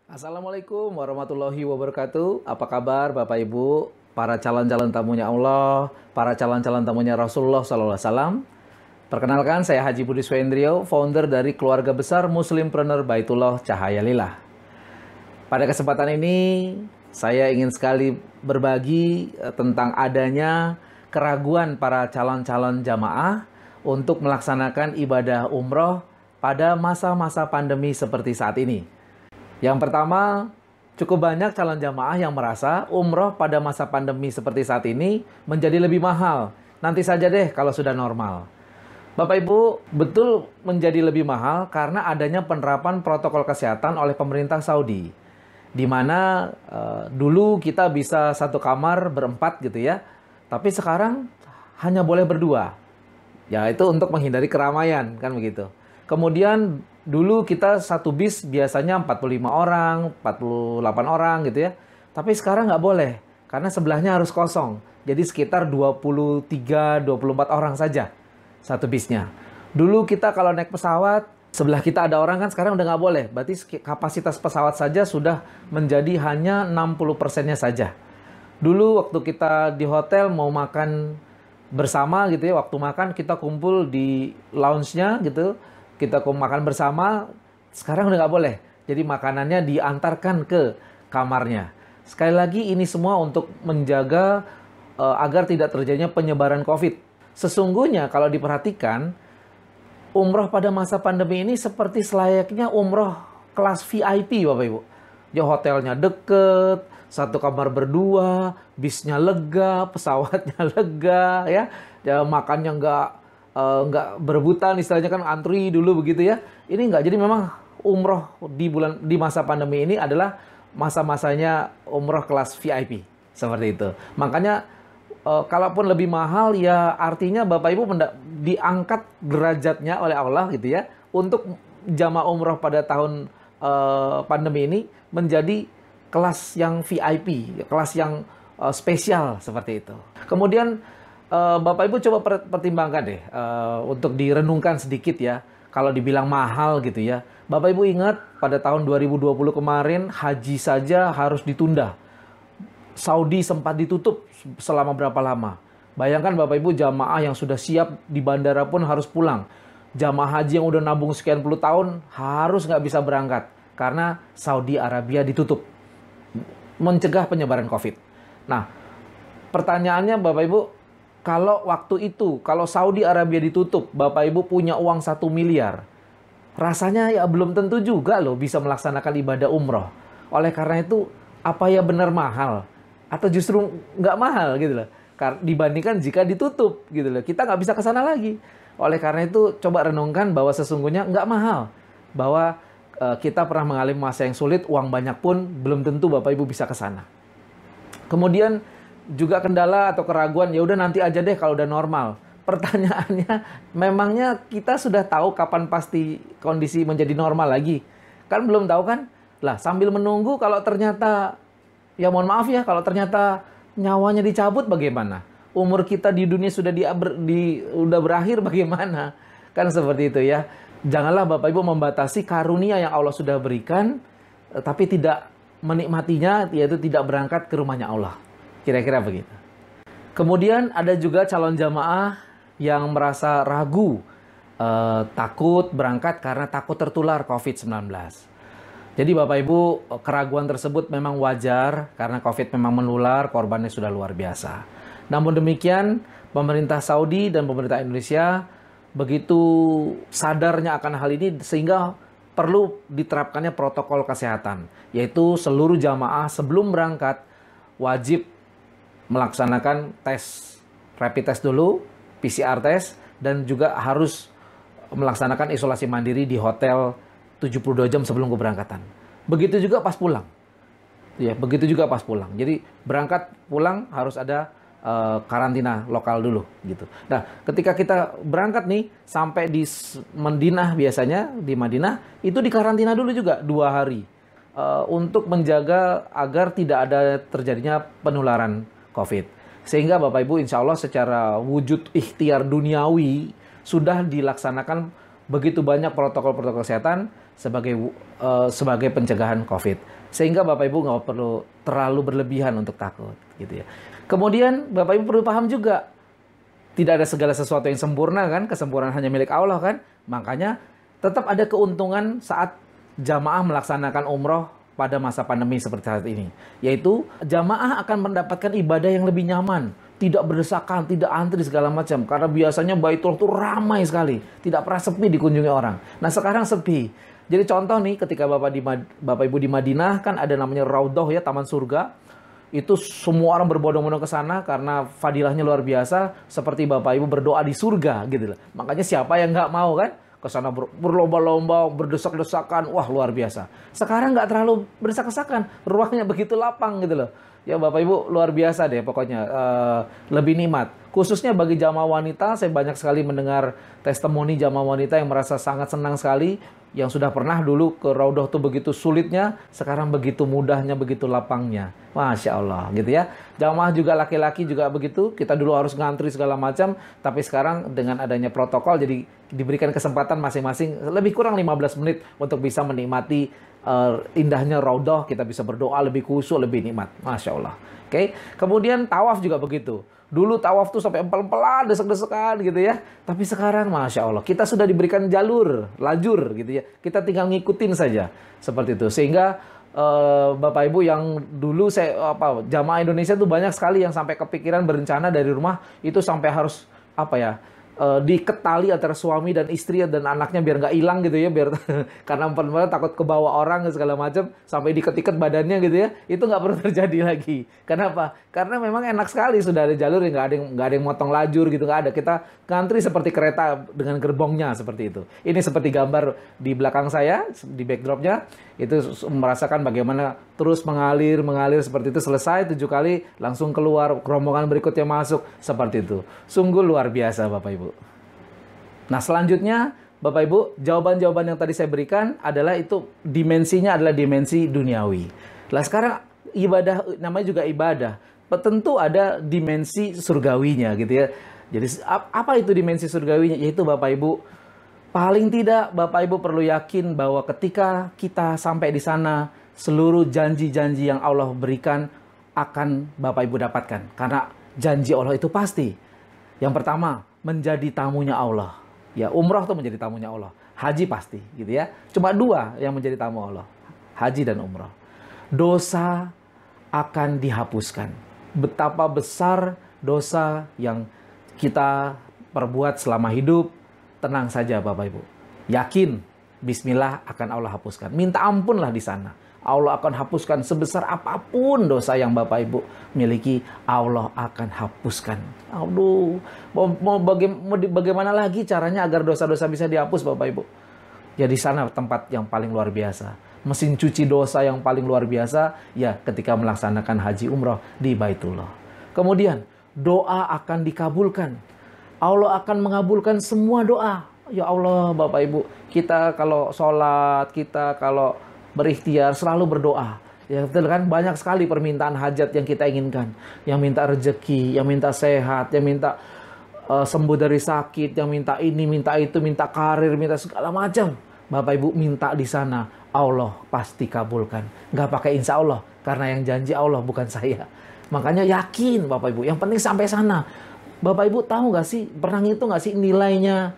Assalamualaikum warahmatullahi wabarakatuh. Apa kabar Bapak Ibu, para calon-calon tamunya Allah, para calon-calon tamunya Rasulullah SAW? Perkenalkan, saya Haji Budi Swendrio, founder dari keluarga besar Muslimpreneur Baitullah Cahaya Lillah. Pada kesempatan ini, saya ingin sekali berbagi tentang adanya keraguan para calon-calon jamaah untuk melaksanakan ibadah umroh pada masa-masa pandemi seperti saat ini. Yang pertama, cukup banyak calon jamaah yang merasa umroh pada masa pandemi seperti saat ini menjadi lebih mahal. Nanti saja deh kalau sudah normal. Bapak Ibu, betul menjadi lebih mahal karena adanya penerapan protokol kesehatan oleh pemerintah Saudi. Di mana dulu kita bisa satu kamar berempat gitu ya. Tapi sekarang hanya boleh berdua. Ya itu untuk menghindari keramaian, kan begitu. Kemudian dulu kita satu bis biasanya 45 orang, 48 orang gitu ya. Tapi sekarang nggak boleh, karena sebelahnya harus kosong. Jadi sekitar 23-24 orang saja satu bisnya. Dulu kita kalau naik pesawat, sebelah kita ada orang kan, sekarang udah nggak boleh. Berarti kapasitas pesawat saja sudah menjadi hanya 60%-nya saja. Dulu waktu kita di hotel mau makan bersama gitu ya, waktu makan kita kumpul di lounge-nya gitu. Kita makan bersama, sekarang udah nggak boleh. Jadi makanannya diantarkan ke kamarnya. Sekali lagi ini semua untuk menjaga agar tidak terjadinya penyebaran COVID. Sesungguhnya kalau diperhatikan, umroh pada masa pandemi ini seperti selayaknya umroh kelas VIP Bapak Ibu. Ya hotelnya deket, satu kamar berdua, bisnya lega, pesawatnya lega, ya makannya nggak berebutan, istilahnya kan antri dulu begitu ya. Ini nggak, jadi memang umroh di masa pandemi ini adalah masa-masanya umroh kelas VIP seperti itu. Makanya kalaupun lebih mahal ya artinya Bapak Ibu diangkat derajatnya oleh Allah gitu ya untuk jamaah umroh pada tahun pandemi ini menjadi kelas yang VIP, kelas yang spesial seperti itu. Kemudian Bapak Ibu coba pertimbangkan deh untuk direnungkan sedikit ya. Kalau dibilang mahal gitu ya. Bapak Ibu ingat pada tahun 2020 kemarin haji saja harus ditunda. Saudi sempat ditutup selama berapa lama. Bayangkan Bapak Ibu jamaah yang sudah siap di bandara pun harus pulang. Jamaah haji yang udah nabung sekian puluh tahun harus nggak bisa berangkat. Karena Saudi Arabia ditutup. Mencegah penyebaran COVID. Nah, pertanyaannya Bapak Ibu, kalau waktu itu, kalau Saudi Arabia ditutup, Bapak Ibu punya uang 1 miliar, rasanya ya belum tentu juga loh bisa melaksanakan ibadah umroh. Oleh karena itu, apa ya benar mahal? Atau justru nggak mahal gitu loh. Dibandingkan jika ditutup gitu loh. Kita nggak bisa ke sana lagi. Oleh karena itu, coba renungkan bahwa sesungguhnya nggak mahal. Bahwa kita pernah mengalami masa yang sulit, uang banyak pun belum tentu Bapak Ibu bisa ke sana. Kemudian juga kendala atau keraguan, ya udah nanti aja deh kalau udah normal. Pertanyaannya, memangnya kita sudah tahu kapan pasti kondisi menjadi normal lagi? Kan belum tahu kan? Lah sambil menunggu kalau ternyata, ya mohon maaf ya, kalau ternyata nyawanya dicabut bagaimana? Umur kita di dunia sudah udah berakhir bagaimana? Kan seperti itu ya. Janganlah Bapak Ibu membatasi karunia yang Allah sudah berikan, tapi tidak menikmatinya, yaitu tidak berangkat ke rumahnya Allah. Kira-kira begitu. Kemudian ada juga calon jamaah yang merasa ragu, takut berangkat karena takut tertular COVID-19. Jadi Bapak Ibu, keraguan tersebut memang wajar karena COVID memang menular, korbannya sudah luar biasa. Namun demikian, pemerintah Saudi dan pemerintah Indonesia begitu sadarnya akan hal ini sehingga perlu diterapkannya protokol kesehatan, yaitu seluruh jamaah sebelum berangkat wajib melaksanakan tes, rapid test dulu, PCR test, dan juga harus melaksanakan isolasi mandiri di hotel 72 jam sebelum keberangkatan. Begitu juga pas pulang. Ya, begitu juga pas pulang. Jadi berangkat pulang harus ada karantina lokal dulu gitu. Nah, ketika kita berangkat nih sampai di Madinah, biasanya di Madinah itu dikarantina dulu juga 2 hari untuk menjaga agar tidak ada terjadinya penularan COVID. Sehingga Bapak Ibu insya Allah secara wujud ikhtiar duniawi sudah dilaksanakan begitu banyak protokol-protokol kesehatan sebagai pencegahan COVID. Sehingga Bapak Ibu nggak perlu terlalu berlebihan untuk takut, gitu ya. Kemudian Bapak Ibu perlu paham juga, tidak ada segala sesuatu yang sempurna kan, kesempurnaan hanya milik Allah kan. Makanya tetap ada keuntungan saat jamaah melaksanakan umroh pada masa pandemi seperti saat ini. Yaitu jamaah akan mendapatkan ibadah yang lebih nyaman, tidak berdesakan, tidak antri segala macam. Karena biasanya Baitullah itu ramai sekali, tidak pernah sepi dikunjungi orang. Nah sekarang sepi. Jadi contoh nih, ketika Bapak Ibu di Madinah kan ada namanya Raudhah ya, Taman Surga. Itu semua orang berbondong-bondong ke sana karena fadilahnya luar biasa, seperti Bapak Ibu berdoa di surga gitu loh. Makanya siapa yang nggak mau kan ke sana berlomba-lomba, berdesak-desakan, wah luar biasa. Sekarang nggak terlalu berdesak-desakan, ruangnya begitu lapang gitu loh. Ya Bapak Ibu luar biasa deh pokoknya, lebih nikmat. Khususnya bagi jamaah wanita, saya banyak sekali mendengar testimoni jamaah wanita yang merasa sangat senang sekali, yang sudah pernah dulu ke Raudhah tuh begitu sulitnya, sekarang begitu mudahnya, begitu lapangnya. Masya Allah gitu ya. Jamaah juga laki-laki juga begitu, kita dulu harus ngantri segala macam, tapi sekarang dengan adanya protokol jadi diberikan kesempatan masing-masing lebih kurang 15 menit untuk bisa menikmati indahnya Raudhah, kita bisa berdoa lebih khusyuk, lebih nikmat. Masya Allah. Oke. Kemudian tawaf juga begitu. Dulu tawaf tuh sampai empel-empelan, desek-desekan gitu ya. Tapi sekarang Masya Allah, kita sudah diberikan lajur gitu ya. Kita tinggal ngikutin saja. Seperti itu. Sehingga Bapak Ibu yang dulu jamaah Indonesia tuh banyak sekali yang sampai kepikiran berencana dari rumah itu sampai harus diikat tali antara suami dan istri dan anaknya biar nggak hilang gitu ya, biar karena empel-empelan takut kebawa orang segala macam, sampai diikat-ikat badannya gitu ya, itu nggak perlu terjadi lagi. Kenapa? Karena memang enak sekali, sudah ada jalur, nggak ada yang motong lajur gitu, nggak ada. Kita ngantri seperti kereta dengan gerbongnya seperti itu. Ini seperti gambar di belakang saya, di backdropnya, itu merasakan bagaimana terus mengalir seperti itu, selesai 7 kali langsung keluar, rombongan berikutnya masuk, seperti itu. Sungguh luar biasa Bapak Ibu. Nah selanjutnya Bapak Ibu, jawaban-jawaban yang tadi saya berikan adalah itu dimensinya adalah dimensi duniawi. Nah sekarang ibadah, namanya juga ibadah, tentu ada dimensi surgawinya gitu ya. Jadi apa itu dimensi surgawinya? Yaitu Bapak Ibu, paling tidak Bapak Ibu perlu yakin bahwa ketika kita sampai di sana, seluruh janji-janji yang Allah berikan akan Bapak Ibu dapatkan. Karena janji Allah itu pasti. Yang pertama, menjadi tamunya Allah. Ya, umrah itu menjadi tamunya Allah. Haji pasti, gitu ya. Cuma 2 yang menjadi tamu Allah. Haji dan umrah. Dosa akan dihapuskan. Betapa besar dosa yang kita perbuat selama hidup, tenang saja Bapak Ibu. Yakin, bismillah akan Allah hapuskan. Minta ampunlah di sana. Allah akan hapuskan sebesar apapun dosa yang Bapak Ibu miliki, Allah akan hapuskan. Aduh, bagaimana lagi caranya agar dosa-dosa bisa dihapus Bapak Ibu? Ya di sana tempat yang paling luar biasa. Mesin cuci dosa yang paling luar biasa, ya ketika melaksanakan haji umrah di Baitullah. Kemudian, doa akan dikabulkan. Allah akan mengabulkan semua doa. Ya Allah Bapak Ibu, kita kalau sholat, kita kalau berikhtiar selalu berdoa. Ya betul kan, banyak sekali permintaan hajat yang kita inginkan. Yang minta rezeki, yang minta sehat, yang minta sembuh dari sakit, yang minta ini, minta itu, minta karir, minta segala macam. Bapak Ibu minta di sana, Allah pasti kabulkan. Nggak pakai insya Allah, karena yang janji Allah bukan saya. Makanya yakin Bapak Ibu, yang penting sampai sana. Bapak Ibu tahu nggak sih, pernah ngitung nggak sih nilainya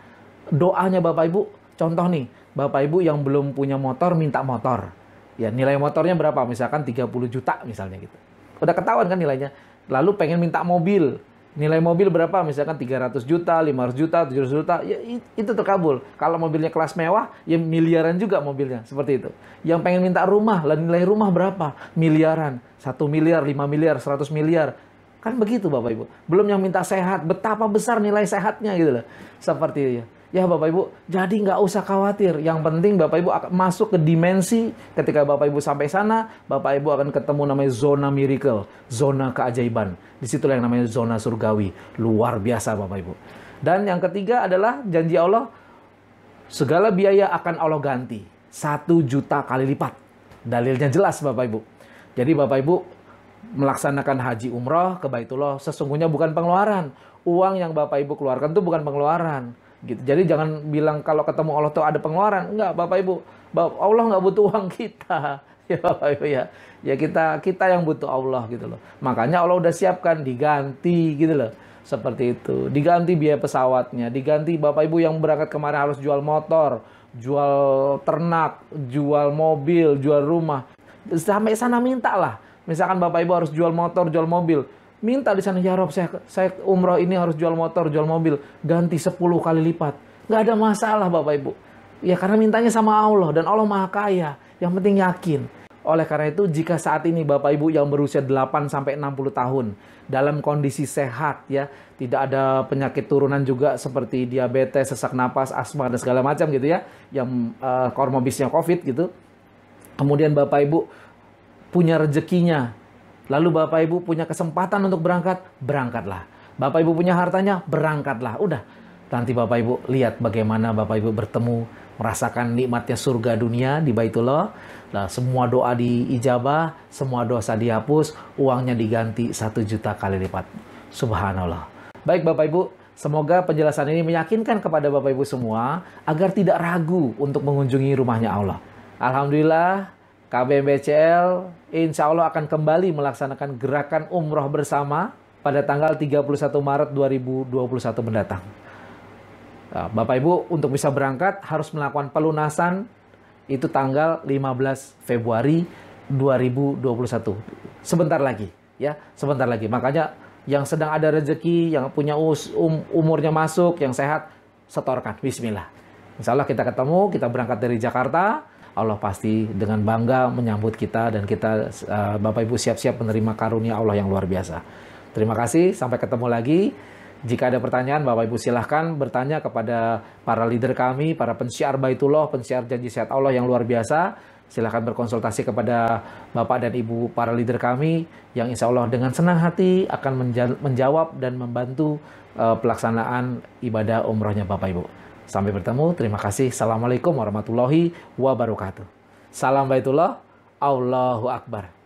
doanya Bapak Ibu? Contoh nih, Bapak Ibu yang belum punya motor minta motor. Ya nilai motornya berapa? Misalkan 30 juta misalnya gitu. Udah ketahuan kan nilainya. Lalu pengen minta mobil. Nilai mobil berapa? Misalkan 300 juta, 500 juta, 700 juta. Ya itu terkabul. Kalau mobilnya kelas mewah, ya miliaran juga mobilnya. Seperti itu. Yang pengen minta rumah, lah nilai rumah berapa? Miliaran. 1 miliar, 5 miliar, 100 miliar. Kan begitu Bapak Ibu. Belum yang minta sehat. Betapa besar nilai sehatnya gitu loh. Seperti itu. Ya Bapak Ibu, jadi nggak usah khawatir. Yang penting Bapak Ibu akan masuk ke dimensi, ketika Bapak Ibu sampai sana, Bapak Ibu akan ketemu namanya zona miracle, zona keajaiban. Disitulah yang namanya zona surgawi. Luar biasa Bapak Ibu. Dan yang ketiga adalah janji Allah, segala biaya akan Allah ganti. 1 juta kali lipat. Dalilnya jelas Bapak Ibu. Jadi Bapak Ibu melaksanakan haji umrah ke Baitullah, sesungguhnya bukan pengeluaran. Uang yang Bapak Ibu keluarkan itu bukan pengeluaran. Gitu. Jadi jangan bilang kalau ketemu Allah tuh ada pengeluaran. Enggak Bapak Ibu. Allah nggak butuh uang kita. Ya Bapak Ibu ya. Ya kita yang butuh Allah gitu loh. Makanya Allah udah siapkan diganti gitu loh. Seperti itu. Diganti biaya pesawatnya, diganti Bapak Ibu yang berangkat kemarin harus jual motor, jual ternak, jual mobil, jual rumah. Sampai sana minta lah. Misalkan Bapak Ibu harus jual motor, jual mobil. Minta di sana, ya Rob, saya umroh ini harus jual motor, jual mobil. Ganti 10 kali lipat. Nggak ada masalah Bapak Ibu. Ya karena mintanya sama Allah. Dan Allah Maha Kaya. Yang penting yakin. Oleh karena itu, jika saat ini Bapak Ibu yang berusia 8-60 tahun dalam kondisi sehat, ya, tidak ada penyakit turunan juga seperti diabetes, sesak napas, asma, dan segala macam gitu ya, yang komorbidnya COVID gitu. Kemudian Bapak Ibu punya rezekinya, lalu Bapak Ibu punya kesempatan untuk berangkat, berangkatlah. Bapak Ibu punya hartanya, berangkatlah. Udah, nanti Bapak Ibu lihat bagaimana Bapak Ibu bertemu, merasakan nikmatnya surga dunia di Baitullah. Nah, semua doa diijabah, semua dosa dihapus, uangnya diganti 1 juta kali lipat. Subhanallah. Baik Bapak Ibu, semoga penjelasan ini meyakinkan kepada Bapak Ibu semua agar tidak ragu untuk mengunjungi rumahnya Allah. Alhamdulillah, KBMBCL insya Allah akan kembali melaksanakan gerakan umroh bersama pada tanggal 31 Maret 2021 mendatang. Nah, Bapak Ibu untuk bisa berangkat harus melakukan pelunasan itu tanggal 15 Februari 2021. Sebentar lagi, ya, sebentar lagi. Makanya yang sedang ada rezeki, yang punya umurnya masuk, yang sehat, setorkan. Bismillah. Insya Allah kita ketemu, kita berangkat dari Jakarta. Allah pasti dengan bangga menyambut kita dan kita Bapak Ibu siap-siap menerima karunia Allah yang luar biasa. Terima kasih, sampai ketemu lagi. Jika ada pertanyaan, Bapak Ibu silahkan bertanya kepada para leader kami, para pensiar Baitullah, pensiar janji sehat Allah yang luar biasa. Silahkan berkonsultasi kepada Bapak dan Ibu para leader kami yang insya Allah dengan senang hati akan menjawab dan membantu pelaksanaan ibadah umrohnya Bapak Ibu. Sampai bertemu, terima kasih. Assalamualaikum warahmatullahi wabarakatuh. Salam Baitullah, Allahu Akbar.